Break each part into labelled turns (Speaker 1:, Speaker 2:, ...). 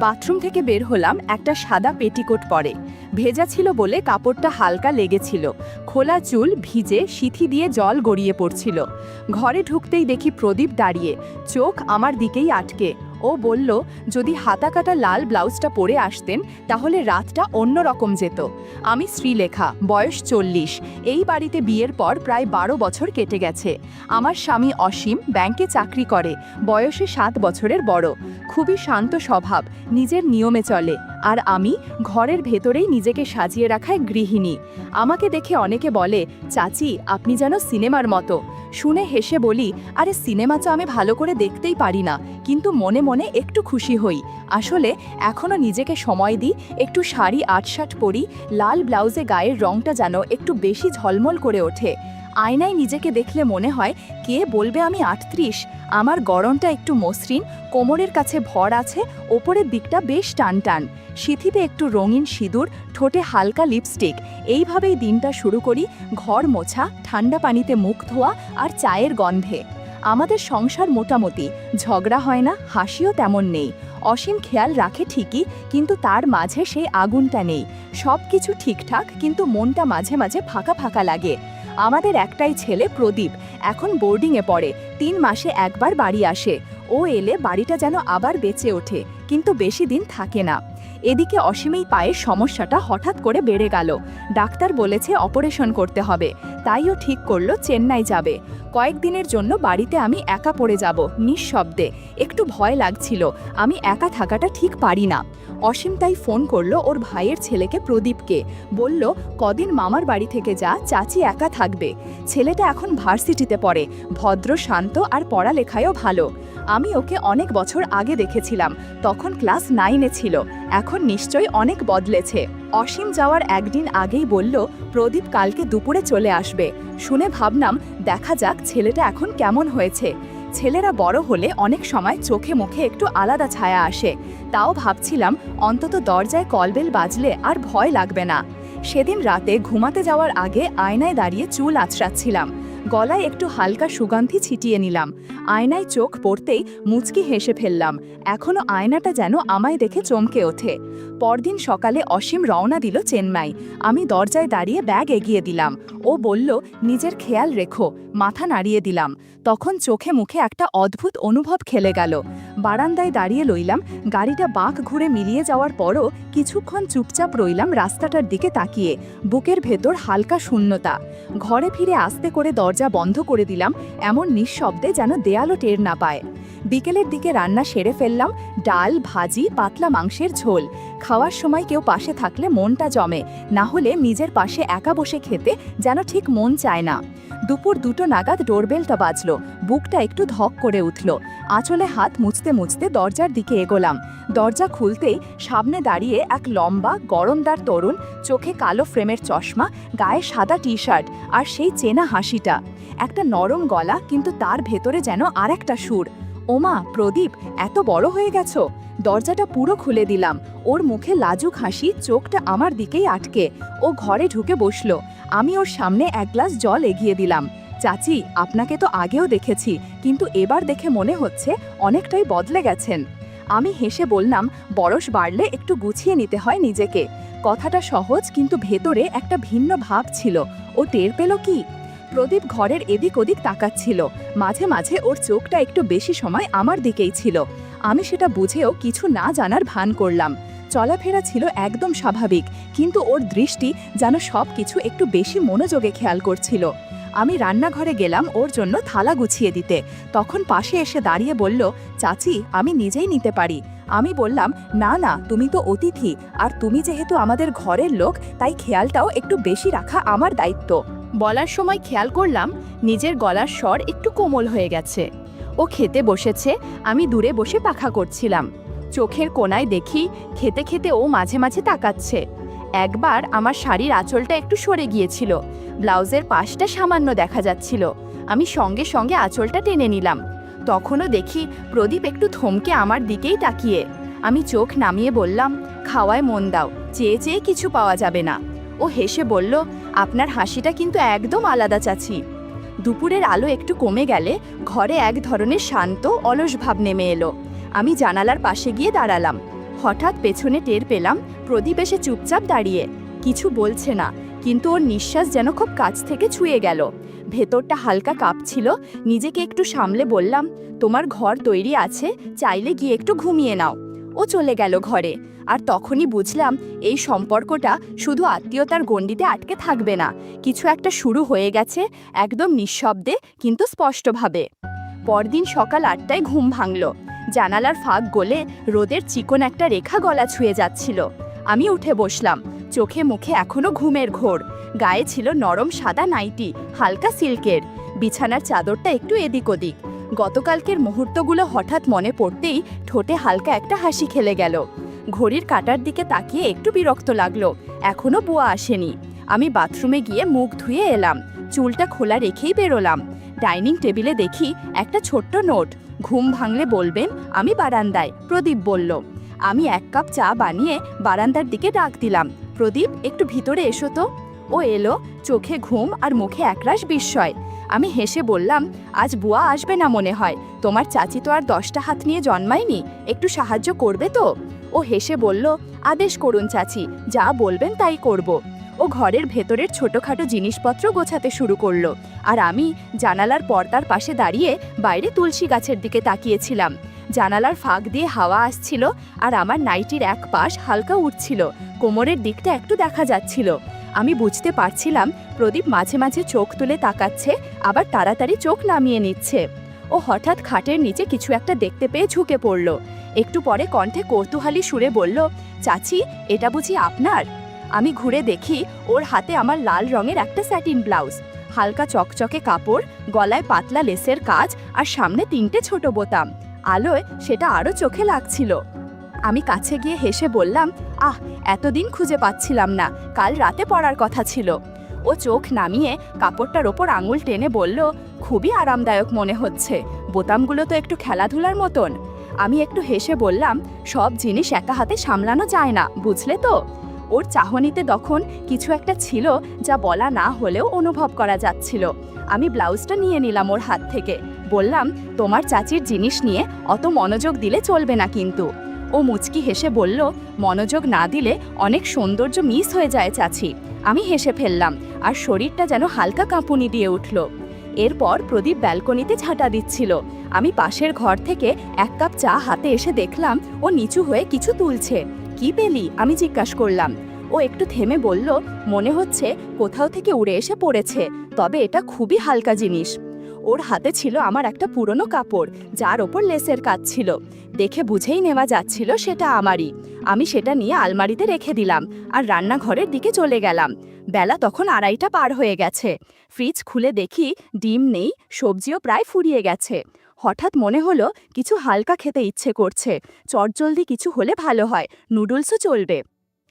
Speaker 1: Bathroom থেকে বের হলাম, একটা সাদা পেটিকোট পরে। ভেজা ছিল বলে কাপড়টা হালকা লেগেছিল। খোলা চুল ভিজে, সিথি দিয়ে জল গড়িয়ে পড়ছিল। ঘরে ঢুকতেই দেখি প্রদীপ দাঁড়িয়ে, চোখ আমার দিকেই আটকে। ও বলল, যদি হাতাকাটা লাল ব্লাউজটা পরে আসতেন তাহলে রাতটা অন্যরকম যেত। আমি শ্রীলেখা, বয়স 40। এই বাড়িতে বিয়ের পর প্রায় 12 বছর কেটে গেছে। আমার স্বামী অসীম ব্যাংকে চাকরি করে, বয়সে 7 বছরের বড়। খুবই শান্ত স্বভাব, নিজের নিয়মে চলে। আর আমি ঘরের ভেতরেই নিজেকে সাজিয়ে রাখায় গৃহিণী। আমাকে দেখে অনেকে বলে, চাচি আপনি যেন সিনেমার মতো। শুনে হেসে বলি, আরে সিনেমা তো আমি ভালো করে দেখতেই পারি না, কিন্তু মনে মনে একটু খুশি হই। আসলে এখনও নিজেকে সময় দিই, একটু শাড়ি আটশাট পরি, লাল ব্লাউজে গায়ের রংটা যেন একটু বেশি ঝলমল করে ওঠে। আয়নায় নিজেকে দেখলে মনে হয়, কে বলবে আমি 38। আমার গড়নটা একটু মসৃণ, কোমরের কাছে ভর আছে, ওপরের দিকটা বেশ টান টান। সিথিতে একটু রঙিন সিঁদুর, ঠোঁটে হালকা লিপস্টিক। এইভাবেই দিনটা শুরু করি, ঘর মোছা, ঠান্ডা পানিতে মুখ ধোয়া আর চায়ের গন্ধে। আমাদের সংসার মোটামুটি, ঝগড়া হয় না, হাসিও তেমন নেই। অসীম খেয়াল রাখে ঠিকই, কিন্তু তার মাঝে সেই আগুনটা নেই। সব কিছু ঠিকঠাক, কিন্তু মনটা মাঝে মাঝে ফাঁকা ফাঁকা লাগে। আমাদের একটাই ছেলে প্রদীপ, এখন বোর্ডিংয়ে পড়ে, 3 মাসে একবার বাড়ি আসে। ও এলে বাড়িটা যেন আবার বেঁচে ওঠে, কিন্তু বেশি দিন থাকে না। এদিকে অসীমেই পায়ের সমস্যাটা হঠাৎ করে বেড়ে গেল। ডাক্তার বলেছে অপারেশন করতে হবে, তাইও ঠিক করলো চেন্নাই যাবে। কয়েকদিনের জন্য বাড়িতে আমি একা পড়ে যাব, নিঃশব্দে। একটু ভয় লাগছিল, আমি একা থাকাটা ঠিক পারি না। অসীম তাই ফোন করলো ওর ভাইয়ের ছেলেকে প্রদীপকে, বলল, কদিন মামার বাড়ি থেকে যা, চাচি একা থাকবে। ছেলেটা এখন ভার্সিটিতে পড়ে, ভদ্র শান্ত আর পড়ালেখায়ও ভালো। আমি ওকে অনেক বছর আগে দেখেছিলাম, তখন ক্লাস 9-এ ছিল। এখন নিশ্চয়ই অনেক বদলেছে। অসীম যাওয়ার একদিন আগেই বলল, প্রদীপ কালকে দুপুরে চলে আসবে। শুনে ভাবলাম, দেখা যাক ছেলেটা এখন কেমন হয়েছে। ছেলেরা বড় হলে অনেক সময় চোখে মুখে একটু আলাদা ছায়া আসে। তাও ভাবছিলাম, অন্তত দরজায় কলবেল বাজলে আর ভয় লাগবে না। সেদিন রাতে ঘুমাতে যাওয়ার আগে আয়নায় দাঁড়িয়ে চুল আঁচড়াচ্ছিলাম। গলায় একটু হালকা সুগন্ধি ছিটিয়ে নিলাম। আয়নায় চোখ পড়তেই মুচকি হেসে ফেললাম। এখনো আয়নাটা যেন আমায় দেখে চমকে ওঠে। পরদিন সকালে অসীম রওনা দিল চেন্নাই। আমি দরজায় দাঁড়িয়ে ব্যাগ এগিয়ে দিলাম। ও বলল, নিজের খেয়াল রেখো। মাথা নাড়িয়ে দিলাম। তখন চোখে মুখে একটা অদ্ভুত অনুভব খেলে গেল। বারান্দায় দাঁড়িয়ে লইলাম, গাড়িটা বাঁক ঘুরে মিলিয়ে যাওয়ার পরও কিছুক্ষণ চুপচাপ রইলাম রাস্তাটার দিকে তাকিয়ে। বুকের ভেতর হালকা শূন্যতা। ঘরে ফিরে আস্তে করে দরজা বন্ধ করে দিলাম, এমন নিঃশব্দে যেন দেয়ালও টের না পায়। বিকেলের দিকে রান্না সেরে ফেললাম, ডাল, ভাজি, পাতলা মাংসের ঝোল। খাওয়ার সময় কেউ পাশে থাকলে মনটা জমে, না হলে নিজের পাশে একা বসে খেতে যেন ঠিক মন চায় না। দুপুর 2টো নাগাদ ডোরবেলটা বাজলো, বুকটা একটু ধক করে উঠল। আঁচলে হাত মুছতে মুছতে দরজার দিকে এগোলাম। দরজা খুলতেই সামনে দাঁড়িয়ে এক লম্বা গরমদার তরুণ, চোখে কালো ফ্রেমের চশমা, গায়ে সাদা টি-শার্ট, আর সেই চেনা হাসিটা। একটা নরম গলা, কিন্তু তার ভেতরে যেন আরেকটা সুর। ওমা, প্রদীপ, এত বড় হয়ে গেছো। দরজাটা পুরো খুলে দিলাম। ওর মুখে লাজুক হাসি, চোখটা আমার দিকেই আটকে। ও ঘরে ঢুকে বসলো। আমি ওর সামনে এক গ্লাস জল এগিয়ে দিলাম। চাচি, আপনাকে তো আগেও দেখেছি, কিন্তু এবার দেখে মনে হচ্ছে অনেকটাই বদলে গেছেন। আমি হেসে বললাম, বয়স বাড়লে একটু গুছিয়ে নিতে হয় নিজেকে। কথাটা সহজ, কিন্তু ভেতরে একটা ভিন্ন ভাব ছিল। ও টের পেল কি? প্রদীপ ঘরের এদিক ওদিক তাকাচ্ছিল। মাঝে মাঝে ওর চোখটা একটু বেশি সময় আমার দিকেই ছিল। আমি সেটা বুঝেও কিছু না জানার ভান করলাম। চলাফেরা ছিল একদম স্বাভাবিক, কিন্তু ওর দৃষ্টি যেন সব কিছু একটু বেশি মনোযোগে খেয়াল করছিল। আমি রান্নাঘরে গেলাম ওর জন্য থালা গুছিয়ে দিতে। তখন পাশে এসে দাঁড়িয়ে বলল, চাচি, আমি নিজেই নিতে পারি। আমি বললাম, না না, তুমি তো অতিথি, আর তুমি যেহেতু আমাদের ঘরের লোক, তাই খেয়ালটাও একটু বেশি রাখা আমার দায়িত্ব। বলার সময় খেয়াল করলাম নিজের গলার স্বর একটু কোমল হয়ে গেছে। ও খেতে বসেছে, আমি দূরে বসে পাখা করছিলাম। চোখের কোণায় দেখি খেতে খেতে ও মাঝে মাঝে তাকাচ্ছে। একবার আমার শাড়ির আঁচলটা একটু সরে গিয়েছিল, ব্লাউজের পাশটা সামান্য দেখা যাচ্ছিল। আমি সঙ্গে সঙ্গে আঁচলটা টেনে নিলাম। তখনও দেখি প্রদীপ একটু থমকে আমার দিকেই তাকিয়ে। আমি চোখ নামিয়ে বললাম, খাওয়ায় মন দাও, চেয়ে চেয়ে কিছু পাওয়া যাবে না। ও হেসে বলল, আপনার হাসিটা কিন্তু একদম আলাদা চাচি। দুপুরের আলো একটু কমে গেলে ঘরে এক ধরনের শান্ত অলস ভাব নেমে এলো। আমি জানালার পাশে গিয়ে দাঁড়ালাম। হঠাৎ পেছনে টের পেলাম প্রদীপ এসে চুপচাপ দাঁড়িয়ে, কিছু বলছে না, কিন্তু ওর নিঃশ্বাস যেন খুব কাছ থেকে ছুঁয়ে গেল। ভেতরটা হালকা কাঁপছিল। নিজেকে একটু সামলে বললাম, তোমার ঘর তৈরি আছে, চাইলে গিয়ে একটু ঘুমিয়ে নাও। ও চলে গেল ঘরে। আর তখনই বুঝলাম এই সম্পর্কটা শুধু আত্মীয়তার গণ্ডিতে আটকে থাকবে না, কিছু একটা শুরু হয়ে গেছে, একদম নিঃশব্দে কিন্তু স্পষ্টভাবে। পরদিন সকাল 8টায় ঘুম ভাঙল। জানালার ফাঁক গলে রোদের চিকন একটা রেখা গলা ছুঁয়ে যাচ্ছিল। আমি উঠে বসলাম, চোখে মুখে এখনো ঘুমের ঘোর। গায়ে ছিল নরম সাদা নাইটি, হালকা সিল্কের। বিছানার চাদরটা একটু এদিক ওদিক। গতকালকের মুহূর্তগুলো হঠাৎ মনে পড়তেই ঠোঁটে হালকা একটা হাসি খেলে গেল। ঘড়ির কাঁটার দিকে তাকিয়ে একটু বিরক্ত লাগলো, এখনো বুয়া আসেনি। আমি বাথরুমে গিয়ে মুখ ধুয়ে এলাম, চুলটা খোলা রেখেই বেরোলাম। ডাইনিং টেবিলে দেখি একটা ছোট্ট নোট, ঘুম ভাঙলে বলবেন আমি বারান্দায়, প্রদীপ বলল। আমি 1 কাপ চা বানিয়ে বারান্দার দিকে ডাক দিলাম, প্রদীপ একটু ভিতরে এসো তো। ও এলো, চোখে ঘুম আর মুখে একরাশ বিস্ময়। আমি হেসে বললাম, আজ বুয়া আসবে না মনে হয়, তোমার চাচি তো আর 10টা হাত নিয়ে জন্মায়নি, একটু সাহায্য করবে তো? ও হেসে বলল, আদেশ করুন চাচি, যা বলবেন তাই করব। ও ঘরের ভেতরের ছোটখাটো জিনিসপত্র গোছাতে শুরু করলো, আর আমি জানালার পর্দার পাশে দাঁড়িয়ে বাইরে তুলসী গাছের দিকে তাকিয়েছিলাম। জানালার ফাঁক দিয়ে হাওয়া আসছিল, আর আমার নাইটির এক পাশ হালকা উঠছিল, কোমরের দিকটা একটু দেখা যাচ্ছিল। আমি বুঝতে পারছিলাম প্রদীপ মাঝে মাঝে চোখ তুলে তাকাচ্ছে, আবার তাড়াতাড়ি চোখ নামিয়ে নিচ্ছে। ও হঠাৎ খাটের নিচে কিছু একটা দেখতে পেয়ে ঝুঁকে পড়ল। একটু পরে কণ্ঠে কৌতূহলী সুরে বলল, চাচি এটা বুঝি আপনার? আমি ঘুরে দেখি ওর হাতে আমার লাল রঙের একটা স্যাটিন ব্লাউজ, হালকা চকচকে কাপড়, গলায় পাতলা লেসের কাজ, আর সামনে 3টে ছোট বোতাম। আলোয় সেটা আরও চোখে লাগছিল। আমি কাছে গিয়ে হেসে বললাম, আহ, এতদিন খুঁজে পাচ্ছিলাম না, কাল রাতে পরার কথা ছিল। ও চোখ নামিয়ে কাপড়টার ওপর আঙুল টেনে বলল, খুবই আরামদায়ক মনে হচ্ছে, বোতামগুলো তো একটু খেলাধুলার মতন। আমি একটু হেসে বললাম, সব জিনিস একা হাতে সামলানো যায় না, বুঝলে তো? ওর চাহনিতে তখন কিছু একটা ছিল যা বলা না হলেও অনুভব করা যাচ্ছিল। আমি ব্লাউজটা নিয়ে নিলাম ওর হাত থেকে, বললাম, তোমার চাচির জিনিস নিয়ে অত মনোযোগ দিলে চলবে না কিন্তু। ও মুচকি হেসে বলল, মনোযোগ না দিলে অনেক সৌন্দর্য মিস হয়ে যায় চাচি। আমি হেসে ফেললাম, আর শরীরটা যেন হালকা কাঁপুনি দিয়ে উঠল। এরপর প্রদীপ ব্যালকনিতে ঝাঁটা দিচ্ছিল। আমি পাশের ঘর থেকে 1 কাপ চা হাতে এসে দেখলাম ও নিচু হয়ে কিছু তুলছে। কি পেলি? আমি জিজ্ঞাসা করলাম। ও একটু থেমে বলল, মনে হচ্ছে কোথাও থেকে উড়ে এসে পড়েছে, তবে এটা খুবই হালকা জিনিস। ওর হাতে ছিল আমার একটা পুরনো কাপড়, যার ওপর লেসের কাজ ছিল। দেখে বুঝেই নেওয়া যাচ্ছিল সেটা আমারই। আমি সেটা নিয়ে আলমারিতে রেখে দিলাম, আর রান্নাঘরের দিকে চলে গেলাম। বেলা তখন 2:30 পার হয়ে গেছে। ফ্রিজ খুলে দেখি ডিম নেই, সবজিও প্রায় ফুরিয়ে গেছে। হঠাৎ মনে হলো কিছু হালকা খেতে ইচ্ছে করছে, চটজলদি কিছু হলে ভালো হয়, নুডলসও চলবে।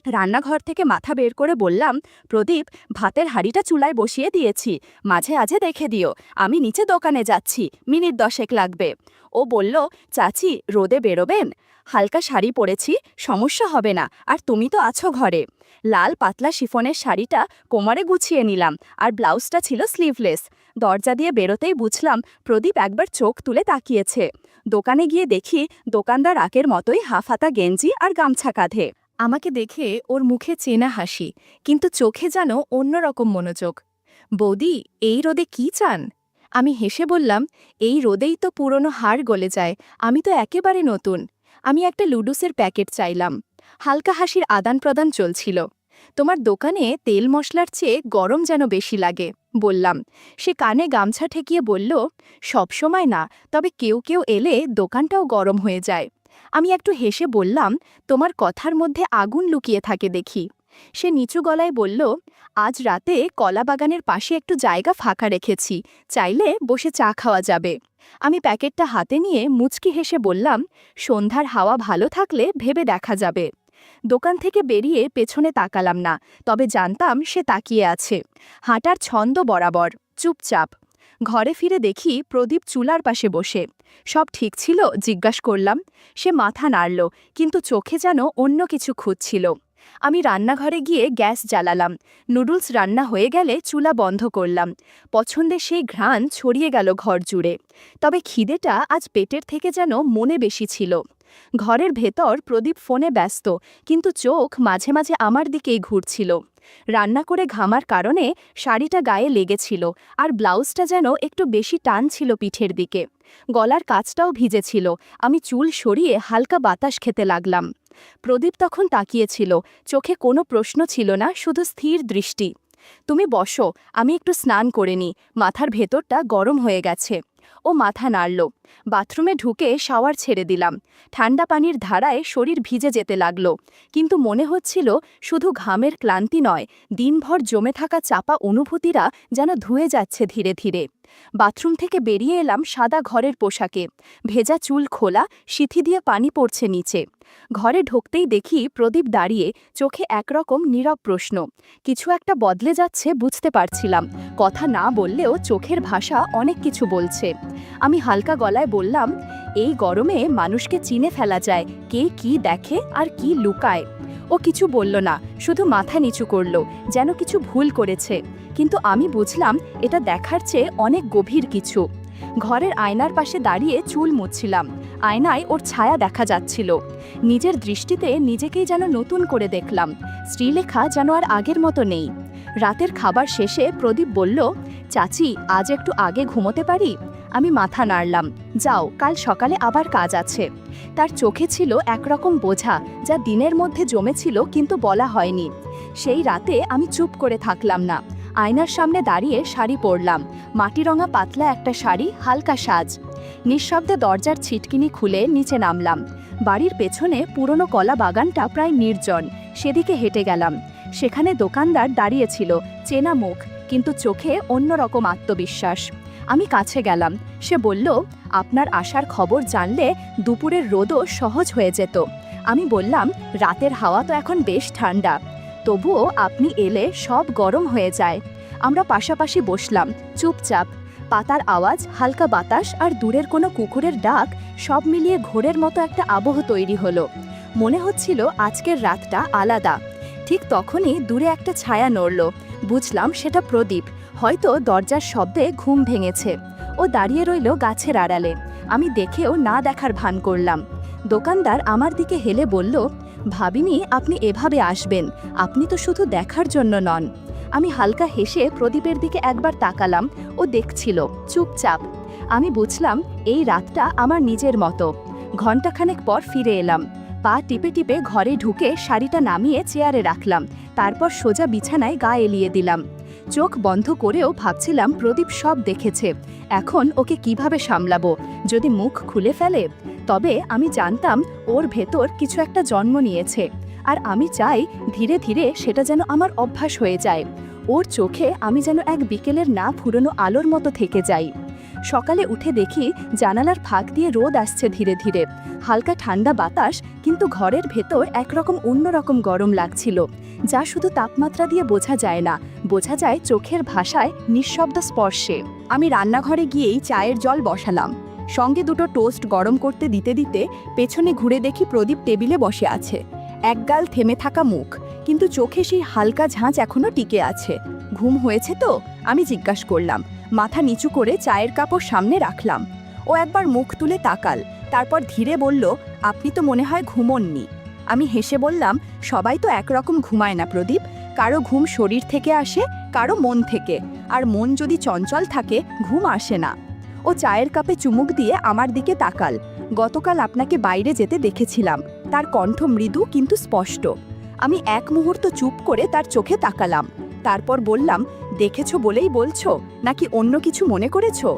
Speaker 1: রান্নাঘর থেকে মাথা বের করে বললাম, প্রদীপ, ভাতের হাঁড়িটা চুলায় বসিয়ে দিয়েছি, মাঝে আঝে দেখে দিও, আমি নিচে দোকানে যাচ্ছি, মিনিট 10 লাগবে। ও বলল, চাচি রোদে বেরোবেন? হালকা শাড়ি পরেছি, সমস্যা হবে না, আর তুমি তো আছো ঘরে। লাল পাতলা শিফনের শাড়িটা কোমরে গুছিয়ে নিলাম, আর ব্লাউজটা ছিল স্লিভলেস। দরজা দিয়ে বেরোতেই বুঝলাম প্রদীপ একবার চোখ তুলে তাকিয়েছে। দোকানে গিয়ে দেখি দোকানদার আগের মতোই হাফহাতা গেঞ্জি আর গামছা কাঁধে। আমাকে দেখে ওর মুখে চেনা হাসি, কিন্তু চোখে যেন অন্যরকম মনোযোগ। বৌদি, এই রোদে কি চান? আমি হেসে বললাম, এই রোদেই তো পুরনো হাড় গলে যায়, আমি তো একেবারে নতুন। আমি একটা লুডুসের প্যাকেট চাইলাম। হালকা হাসির আদান প্রদান চলছিল। তোমার দোকানে তেল মশলার চেয়ে গরম যেন বেশি লাগে, বললাম। সে কানে গামছা ঠেকিয়ে বলল, সবসময় না, তবে কেউ কেউ এলে দোকানটাও গরম হয়ে যায়। আমি একটু হেসে বললাম, তোমার কথার মধ্যে আগুন লুকিয়ে থাকে দেখি। সে নিচু গলায় বলল, আজ রাতে কলা বাগানের পাশে একটু জায়গা ফাঁকা রেখেছি, চাইলে বসে চা খাওয়া যাবে। আমি প্যাকেটটা হাতে নিয়ে মুচকি হেসে বললাম, সন্ধ্যার হাওয়া ভালো থাকলে ভেবে দেখা যাবে। দোকান থেকে বেরিয়ে পেছনে তাকালাম না, তবে জানতাম সে তাকিয়ে আছে, হাঁটার ছন্দ বরাবর, চুপচাপ। ঘরে ফিরে দেখি প্রদীপ চুলার পাশে বসে। সব ঠিক ছিল? জিজ্ঞাসা করলাম। সে মাথা নাড়ল, কিন্তু চোখে যেন অন্য কিছু খুঁজছিল। আমি রান্নাঘরে গিয়ে গ্যাস জ্বালালাম। নুডলস রান্না হয়ে গেলে চুলা বন্ধ করলাম। পছন্দের সেই ঘ্রাণ ছড়িয়ে গেল ঘর জুড়ে। তবে খিদেটা আজ পেটের থেকে যেন মনে বেশি ছিল। ঘরের ভেতর প্রদীপ ফোনে ব্যস্ত, কিন্তু চোখ মাঝে মাঝে আমার দিকেই ঘুরছিল। রান্না করে ঘামার কারণে শাড়িটা গায়ে লেগেছিল, আর ব্লাউজটা যেন একটু বেশি টান ছিল পিঠের দিকে। গলার কাছটাও ভিজেছিল। আমি চুল সরিয়ে হালকা বাতাস খেতে লাগলাম। প্রদীপ তখন তাকিয়েছিল, চোখে কোনো প্রশ্ন ছিল না, শুধু স্থির দৃষ্টি। তুমি বসো, আমি একটু স্নান করে নিই, মাথার ভেতরটা গরম হয়ে গেছে। ও মাথা নাড়ল। বাথরুমে ঢুকে শাওয়ার ছেড়ে দিলাম। ঠান্ডা পানির ধারায় শরীর ভিজে যেতে লাগল, কিন্তু মনে হচ্ছিল শুধু ঘামের ক্লান্তি নয়, দিনভর জমে থাকা চাপা অনুভূতিরা যেন ধুয়ে যাচ্ছে ধীরে ধীরে। বাথরুম থেকে বেরিয়ে এলাম সাদা ঘরের পোশাকে, ভেজা চুল খোলা, সিথি দিয়ে পানি পড়ছে নিচে। ঘরে ঢুকতেই দেখি প্রদীপ দাঁড়িয়ে, চোখে একরকম নীরব প্রশ্ন। কিছু একটা বদলে যাচ্ছে বুঝতে পারছিলাম, কথা না বললেও চোখের ভাষা অনেক কিছু বলছে। আমি হালকা গলায় বললাম, এই গরমে মানুষকে চিনে ফেলা যায়, কে কি দেখে আর কি লুকায়। ও কিছু বলল না, শুধু মাথা নিচু করল, যেন কিছু ভুল করেছে। কিন্তু আমি বুঝলাম এটা দেখার চেয়ে অনেক গভীর কিছু। ঘরের আয়নার পাশে দাঁড়িয়ে চুল মুছছিলাম। আয়নায় ওর ছায়া দেখা যাচ্ছিল। নিজের দৃষ্টিতে নিজেকেই যেন নতুন করে দেখলাম। শ্রীলেখা যেন আর আগের মতো নেই। রাতের খাবার শেষে প্রদীপ বলল, চাচি, আজ একটু আগে ঘুমোতে পারি? আমি মাথা নাড়লাম। যাও, কাল সকালে আবার কাজ আছে। তার চোখে ছিল একরকম বোঝা, যা দিনের মধ্যে জমেছিল কিন্তু বলা হয়নি। সেই রাতে আমি চুপ করে থাকলাম না। আয়নার সামনে দাঁড়িয়ে শাড়ি পরলাম। মাটিরঙা পাতলা একটা শাড়ি, হালকা সাজ। নিঃশব্দে দরজার ছিটকিনি খুলে নিচে নামলাম। বাড়ির পেছনে পুরনো কলা বাগানটা প্রায় নির্জন, সেদিকে হেঁটে গেলাম। সেখানে দোকানদার দাঁড়িয়েছিল, চেনা মুখ, কিন্তু চোখে অন্যরকম আত্মবিশ্বাস। আমি কাছে গেলাম। সে বলল, আপনার আসার খবর জানলে দুপুরের রোদও সহজ হয়ে যেত। আমি বললাম, রাতের হাওয়া তো এখন বেশ ঠান্ডা, তবুও আপনি এলে সব গরম হয়ে যায়। আমরা পাশাপাশি বসলাম, চুপচাপ। পাতার আওয়াজ, হালকা বাতাস আর দূরের কোনো কুকুরের ডাক, সব মিলিয়ে ঘোরের মতো একটা আবহ তৈরি হলো। মনে হচ্ছিল আজকের রাতটা আলাদা। ঠিক তখনই দূরে একটা ছায়া নড়ল। বুঝলাম সেটা প্রদীপ। হয়তো দরজার শব্দে ঘুম ভেঙেছে। ও দাঁড়িয়ে রইল গাছের আড়ালে। আমি দেখেও না দেখার ভান করলাম। দোকানদার আমার দিকে হেলে বলল, ভাবিনি আপনি এভাবে আসবেন, আপনি তো শুধু দেখার জন্য নন। আমি হালকা হেসে প্রদীপের দিকে একবার তাকালাম। ও দেখছিল, চুপচাপ। আমি বুঝলাম এই রাতটা আমার নিজের মতো। ঘণ্টাখানেক পর ফিরে এলাম। পা টিপে টিপে ঘরে ঢুকে শাড়িটা নামিয়ে চেয়ারে রাখলাম। তারপর সোজা বিছানায় গা এলিয়ে দিলাম। চোখ বন্ধ করেও ভাবছিলাম প্রদীপ সব দেখেছে। এখন ওকে কিভাবে সামলাবো? যদি মুখ খুলে ফেলে? তবে আমি জানতাম ওর ভেতর কিছু একটা জন্ম নিয়েছে, আর আমি চাই ধীরে ধীরে সেটা যেন আমার অভ্যাস হয়ে যায়। ওর চোখে আমি যেন এক বিকেলের না ফুরনো আলোর মতো থেকে যাই। সকালে উঠে দেখি জানালার ফাঁক দিয়ে রোদ আসছে ধীরে ধীরে। হালকা ঠান্ডা বাতাস, কিন্তু ঘরের ভেতর একরকম অন্যরকম গরম লাগছিল, যা শুধু তাপমাত্রা দিয়ে বোঝা যায় না, বোঝা যায় চোখের ভাষায়, নিঃশব্দ স্পর্শে। আমি রান্নাঘরে গিয়েই চায়ের জল বসালাম। সঙ্গে দুটো টোস্ট গরম করতে দিতে দিতে পেছনে ঘুরে দেখি প্রদীপ টেবিলে বসে আছে। একগাল থেমে থাকা মুখ, কিন্তু চোখে সেই হালকা ঝাঁঝ এখনো টিকে আছে। ঘুম হয়েছে তো? আমি জিজ্ঞাসা করলাম। মাথা নিচু করে চায়ের কাপড় সামনে রাখলাম। ও একবার মুখ তুলে তাকাল, তারপর ধীরে বলল, আপনি তো মনে হয় ঘুমোননি। আমি হেসে বললাম, সবাই তো একরকম ঘুমায় না প্রদীপ। কারো ঘুম শরীর থেকে আসে, কারো মন থেকে, আর মন যদি চঞ্চল থাকে ঘুম আসে না। ও চায়ের কাপে চুমুক দিয়ে আমার দিকে তাকাল। গতকাল আপনাকে বাইরে যেতে দেখেছিলাম। তার কণ্ঠ মৃদু কিন্তু স্পষ্ট। আমি এক মুহূর্ত চুপ করে তার চোখে তাকালাম। তারপর বললাম, দেখেছো বলেই বলছো, নাকি অন্য কিছু মনে করেছো?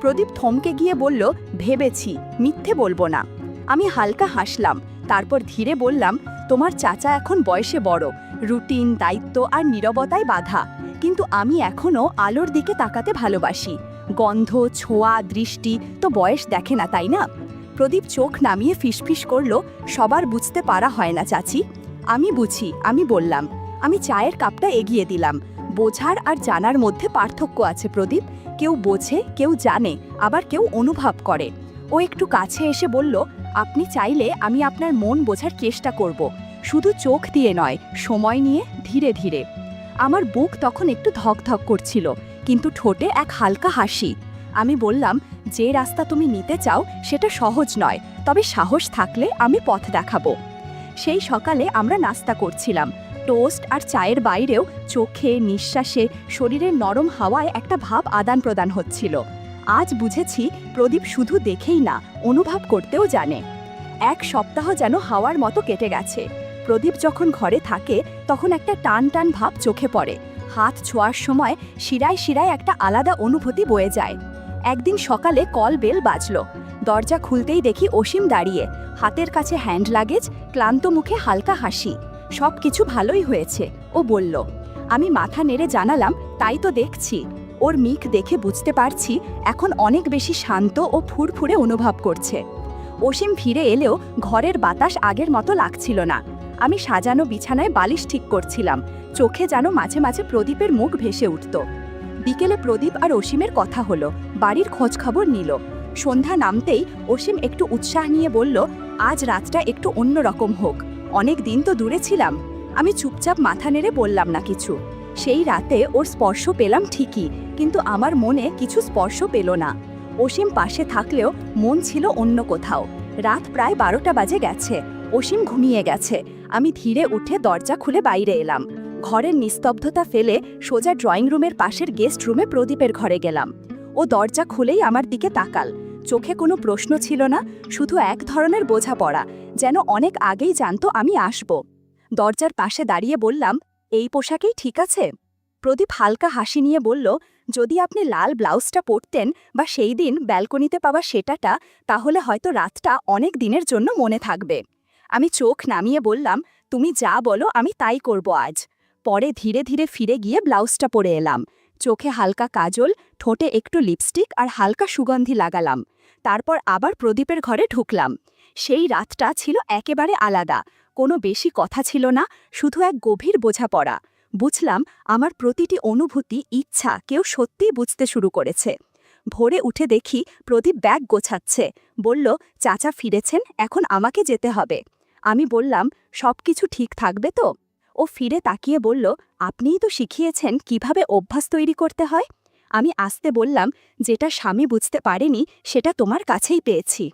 Speaker 1: প্রদীপ থমকে গিয়ে বলল, ভেবেছি, মিথ্যে বলবো না। আমি হালকা হাসলাম। তারপর ধীরে বললাম, তোমার চাচা এখন বয়সে বড়, রুটিন, দায়িত্ব আর নীরবতায় বাধা, কিন্তু আমি এখনও আলোর দিকে তাকাতে ভালোবাসি। গন্ধ, ছোঁয়া, দৃষ্টি তো বয়স দেখে না, তাই না? প্রদীপ চোখ নামিয়ে ফিসফিস করল, সবার বুঝতে পারা হয় না চাচি। আমি বুঝি, আমি বললাম। আমি চায়ের কাপটা এগিয়ে দিলাম। বোঝার আর জানার মধ্যে পার্থক্য আছে প্রদীপ। কেউ বোঝে, কেউ জানে, আবার কেউ অনুভব করে। ও একটু কাছে এসে বলল, আপনি চাইলে আমি আপনার মন বোঝার চেষ্টা করব, শুধু চোখ দিয়ে নয়, সময় নিয়ে, ধীরে ধীরে। আমার বুক তখন একটু ধকধক করছিল, কিন্তু ঠোঁটে এক হালকা হাসি। আমি বললাম, যে রাস্তা তুমি নিতে চাও সেটা সহজ নয়, তবে সাহস থাকলে আমি পথ দেখাবো। সেই সকালে আমরা নাস্তা করছিলাম। টোস্ট আর চায়ের বাইরেও চোখে, নিঃশ্বাসে, শরীরের নরম হাওয়ায় একটা ভাব আদান প্রদান হচ্ছিল। আজ বুঝেছি প্রদীপ শুধু দেখেই না, অনুভব করতেও জানে। এক সপ্তাহ যেন হাওয়ার মতো কেটে গেছে। প্রদীপ যখন ঘরে থাকে তখন একটা টান টান ভাব চোখে পড়ে। হাত ছোঁয়ার সময় শিরায় শিরায় একটা আলাদা অনুভূতি বয়ে যায়। একদিন সকালে কল বেল বাজল। দরজা খুলতেই দেখি অসীম দাঁড়িয়ে, হাতের কাছে হ্যান্ড লাগেজ, ক্লান্ত মুখে হালকা হাসি। সব কিছু ভালোই হয়েছে, ও বলল। আমি মাথা নেড়ে জানালাম, তাই তো দেখছি। ওর মুখ দেখে বুঝতে পারছি এখন অনেক বেশি শান্ত ও ফুরফুরে অনুভব করছে। অসীম ফিরে এলেও ঘরের বাতাস আগের মতো লাগছিল না। আমি সাজানো বিছানায় বালিশ ঠিক করছিলাম, চোখে যেন মাঝে মাঝে প্রদীপের মুখ ভেসে উঠত। বিকেলে প্রদীপ আর অসীমের কথা হলো, বাড়ির খোঁজখবর নিল। সন্ধ্যা নামতেই অসীম একটু উৎসাহ নিয়ে বলল, আজ রাতটা একটু অন্যরকম হোক, অনেক দিন তো দূরে ছিলাম। আমি চুপচাপ মাথা নেড়ে বললাম না কিছু। সেই রাতে ওর স্পর্শ পেলাম ঠিকই, কিন্তু আমার মনে কিছু স্পর্শ পেল না। অসীম পাশে থাকলেও মন ছিল অন্য কোথাও। রাত প্রায় 12টা বাজে গেছে, অসীম ঘুমিয়ে গেছে। আমি ধীরে উঠে দরজা খুলে বাইরে এলাম। ঘরের নিস্তব্ধতা ফেলে সোজা ড্রয়িং রুমের পাশের গেস্ট রুমে প্রদীপের ঘরে গেলাম। ও দরজা খুলেই আমার দিকে তাকাল। চোখে কোনো প্রশ্ন ছিল না, শুধু এক ধরনের বোঝাপড়া, যেন অনেক আগেই জানতো আমি আসব। দরজার পাশে দাঁড়িয়ে বললাম, এই পোশাকেই ঠিক আছে? প্রদীপ হালকা হাসি নিয়ে বলল, যদি আপনি লাল ব্লাউজটা পরতেন বা সেই দিন ব্যালকনিতে পাওয়া সেটাটা, তাহলে হয়তো রাতটা অনেক দিনের জন্য মনে থাকবে। আমি চোখ নামিয়ে বললাম, তুমি যা বলো আমি তাই করব আজ। পরে ধীরে ধীরে ফিরে গিয়ে ব্লাউজটা পরে এলাম। চোখে হালকা কাজল, ঠোঁটে একটু লিপস্টিক আর হালকা সুগন্ধি লাগালাম। তারপর আবার প্রদীপের ঘরে ঢুকলাম। সেই রাতটা ছিল একেবারে আলাদা। কোনো বেশি কথা ছিল না, শুধু এক গভীর বোঝাপড়া। বুঝলাম আমার প্রতিটি অনুভূতি, ইচ্ছা কেউ সত্যিই বুঝতে শুরু করেছে। ভোরে উঠে দেখি প্রদীপ ব্যাগ গোছাচ্ছে। বলল, চাচা ফিরেছেন, এখন আমাকে যেতে হবে। আমি বললাম, সব কিছু ঠিক থাকবে তো? ও ফিরে তাকিয়ে বলল, আপনিই তো শিখিয়েছেন কিভাবে অভ্যাস তৈরি করতে হয়। আমি আস্তে বললাম, যেটা স্বামী বুঝতে পারেনি সেটা তোমার কাছেই পেয়েছি।